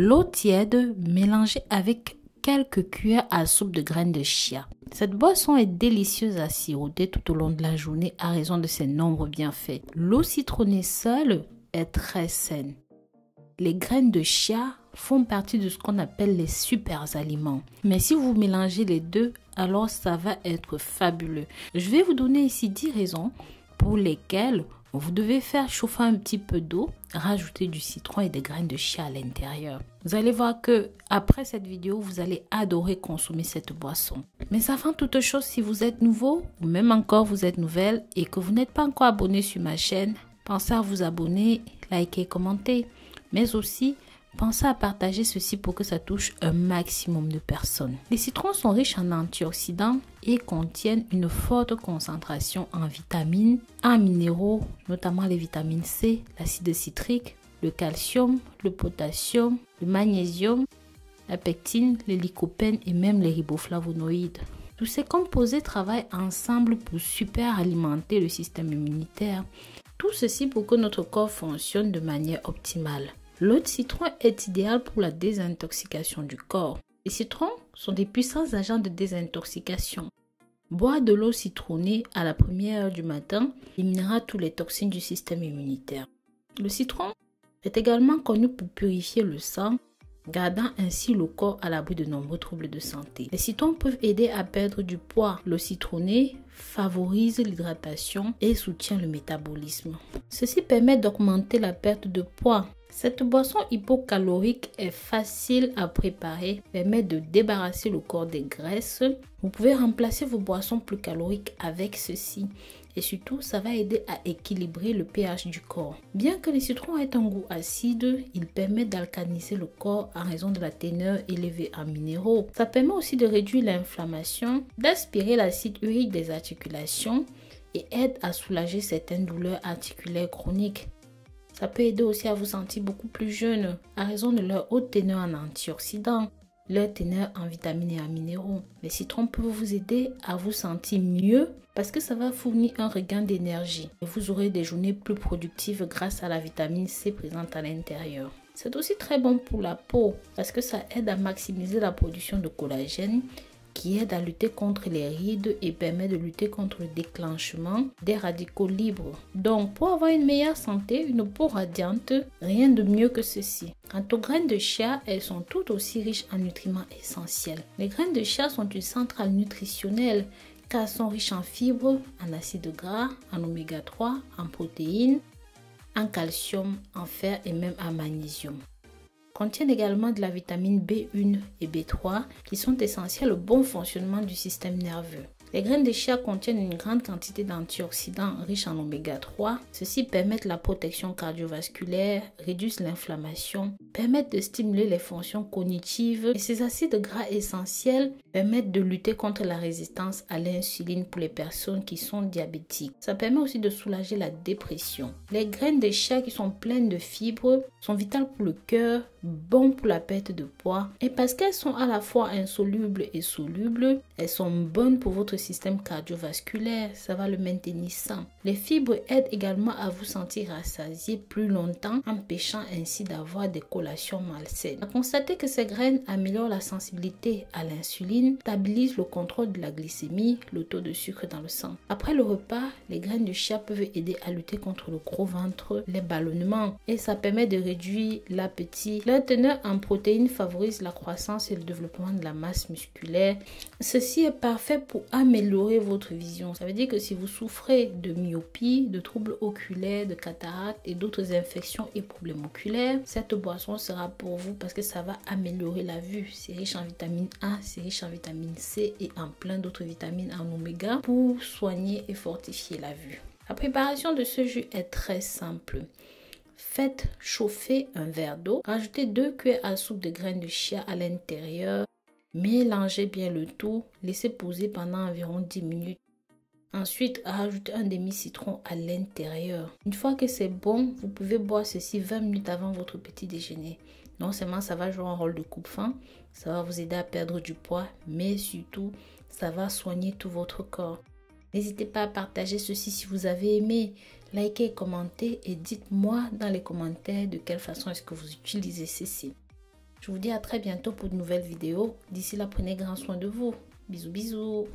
l'eau tiède mélangée avec quelques cuillères à soupe de graines de chia. Cette boisson est délicieuse à siroter tout au long de la journée à raison de ses nombreux bienfaits. L'eau citronnée seule est très saine. Les graines de chia font partie de ce qu'on appelle les super aliments. Mais si vous mélangez les deux, alors ça va être fabuleux. Je vais vous donner ici 10 raisons pour lesquelles vous devez faire chauffer un petit peu d'eau, rajouter du citron et des graines de chia à l'intérieur. Vous allez voir que après cette vidéo, vous allez adorer consommer cette boisson. Mais avant toute chose, si vous êtes nouveau ou même encore vous êtes nouvelle et que vous n'êtes pas encore abonné sur ma chaîne, pensez à vous abonner, liker, commenter. Mais aussi, pensez à partager ceci pour que ça touche un maximum de personnes. Les citrons sont riches en antioxydants et contiennent une forte concentration en vitamines, en minéraux, notamment les vitamines C, l'acide citrique, le calcium, le potassium, le magnésium, la pectine, les lycopènes et même les riboflavonoïdes. Tous ces composés travaillent ensemble pour super alimenter le système immunitaire. Tout ceci pour que notre corps fonctionne de manière optimale. L'eau de citron est idéale pour la désintoxication du corps. Les citrons sont des puissants agents de désintoxication. Boire de l'eau citronnée à la première heure du matin éliminera toutes les toxines du système immunitaire. Le citron est également connu pour purifier le sang, gardant ainsi le corps à l'abri de nombreux troubles de santé. Les citrons peuvent aider à perdre du poids. L'eau citronnée favorise l'hydratation et soutient le métabolisme. Ceci permet d'augmenter la perte de poids. Cette boisson hypocalorique est facile à préparer, permet de débarrasser le corps des graisses. Vous pouvez remplacer vos boissons plus caloriques avec ceci. Et surtout, ça va aider à équilibrer le pH du corps. Bien que les citrons aient un goût acide, ils permettent d'alcaliniser le corps en raison de la teneur élevée en minéraux. Ça permet aussi de réduire l'inflammation, d'aspirer l'acide urique des articulations et aide à soulager certaines douleurs articulaires chroniques. Ça peut aider aussi à vous sentir beaucoup plus jeune à raison de leur haute teneur en antioxydants, leur teneur en vitamines et en minéraux. Les citrons peuvent vous aider à vous sentir mieux parce que ça va fournir un regain d'énergie. Vous aurez des journées plus productives grâce à la vitamine C présente à l'intérieur. C'est aussi très bon pour la peau parce que ça aide à maximiser la production de collagène qui aide à lutter contre les rides et permet de lutter contre le déclenchement des radicaux libres. Donc, pour avoir une meilleure santé, une peau radiante, rien de mieux que ceci. Quant aux graines de chia, elles sont tout aussi riches en nutriments essentiels. Les graines de chia sont une centrale nutritionnelle car elles sont riches en fibres, en acides gras, en oméga 3, en protéines, en calcium, en fer et même en magnésium. Contiennent également de la vitamine B1 et B3 qui sont essentielles au bon fonctionnement du système nerveux. Les graines de chia contiennent une grande quantité d'antioxydants riches en oméga 3. Ceux-ci permettent la protection cardiovasculaire, réduisent l'inflammation, permettent de stimuler les fonctions cognitives et ces acides gras essentiels permettent de lutter contre la résistance à l'insuline pour les personnes qui sont diabétiques. Ça permet aussi de soulager la dépression. Les graines de chia qui sont pleines de fibres sont vitales pour le cœur, bonnes pour la perte de poids et parce qu'elles sont à la fois insolubles et solubles, elles sont bonnes pour votre système cardiovasculaire, ça va le maintenir sain. Les fibres aident également à vous sentir rassasié plus longtemps, empêchant ainsi d'avoir des collations malsaines. On a constaté que ces graines améliorent la sensibilité à l'insuline, stabilisent le contrôle de la glycémie, le taux de sucre dans le sang. Après le repas, les graines de chia peuvent aider à lutter contre le gros ventre, les ballonnements et ça permet de réduire l'appétit. Leur teneur en protéines favorise la croissance et le développement de la masse musculaire. Ceci est parfait pour améliorer votre vision. Ça veut dire que si vous souffrez de myopie, de troubles oculaires, de cataractes et d'autres infections et problèmes oculaires, cette boisson sera pour vous parce que ça va améliorer la vue. C'est riche en vitamine A, c'est riche en vitamine C et en plein d'autres vitamines en oméga pour soigner et fortifier la vue. La préparation de ce jus est très simple. Faites chauffer un verre d'eau, rajoutez 2 cuillères à soupe de graines de chia à l'intérieur. Mélangez bien le tout, laissez poser pendant environ 10 minutes. Ensuite, rajoutez un demi-citron à l'intérieur. Une fois que c'est bon, vous pouvez boire ceci 20 minutes avant votre petit déjeuner. Non seulement ça va jouer un rôle de coupe-faim, ça va vous aider à perdre du poids, mais surtout, ça va soigner tout votre corps. N'hésitez pas à partager ceci si vous avez aimé. Likez, commentez et dites-moi dans les commentaires de quelle façon est-ce que vous utilisez ceci. Je vous dis à très bientôt pour de nouvelles vidéos. D'ici là, prenez grand soin de vous. Bisous, bisous.